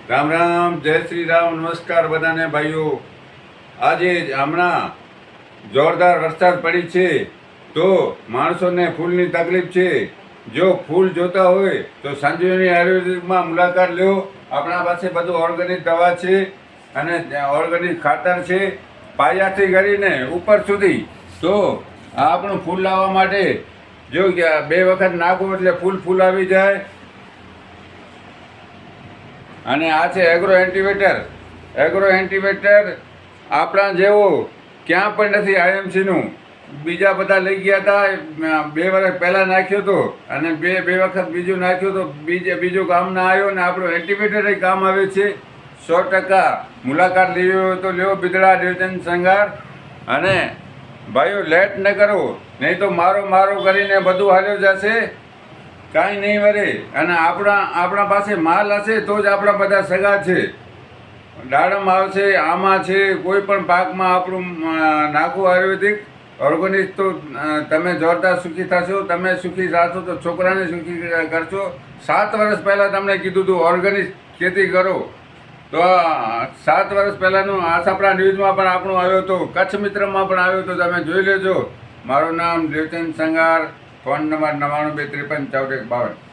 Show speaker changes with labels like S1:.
S1: રામ રામ, જય શ્રી રામ, નમસ્કાર બધાને ભાઈઓ. આજે હમણાં જોરદાર વરસાદ પડી છે તો માણસોને ફૂલની તકલીફ છે. જો ફૂલ જોતા હોય તો સંજીવની આયુર્વેદિકમાં મુલાકાત લો. આપણા પાસે બધું ઓર્ગેનિક દવા છે અને ઓર્ગેનિક ખાતર છે, પાયાથી કરીને ઉપર સુધી. તો આ આપણું ફૂલ લાવવા માટે જો 2 વખત નાખો એટલે ફૂલ આવી જાય. અને આ છે એગ્રો એન્ટીવેટર આપણા જેવો ક્યાં પણ નથી આઈએમસીનું. બીજા બધા લઈ ગયા હતા, 2 વર્ષ પહેલાં નાખ્યો હતો અને બે વખત બીજું નાખ્યું તો બીજું કામ ના આવ્યો. અને આપણું એન્ટીવેટર કામ આવે છે 100%. મુલાકાત લેવી હોય તો લ્યો, બિદડા દેવચંદ સંઘાર. અને ભાઈઓ લેટ ન કરો, નહીં તો મારો કરીને બધું હાલ્યો જશે, કાંઈ નહીં વરે. અને આપણા પાસે માલ હશે તો જ આપણા બધા સગા છે. દાડમ આવશે, આમાં છે, કોઈ પણ પાકમાં આપણું નાખવું આયુર્વેદિક ઓર્ગેનિક તો તમે જોરદાર સુખી થશો. તમે સુખી થશો તો છોકરાને સુખી કરશો. 7 વર્ષ પહેલાં તમને કીધું હતું ઓર્ગેનિક ખેતી કરો, તો 7 વર્ષ પહેલાંનું આશાપરા ન્યૂઝમાં પણ આપણું આવ્યો હતો, કચ્છ મિત્રમાં પણ આવ્યો હતો, તમે જોઈ લેજો. મારું નામ દેવચંદ સંઘાર, ફોન નંબર 99 253 64 52.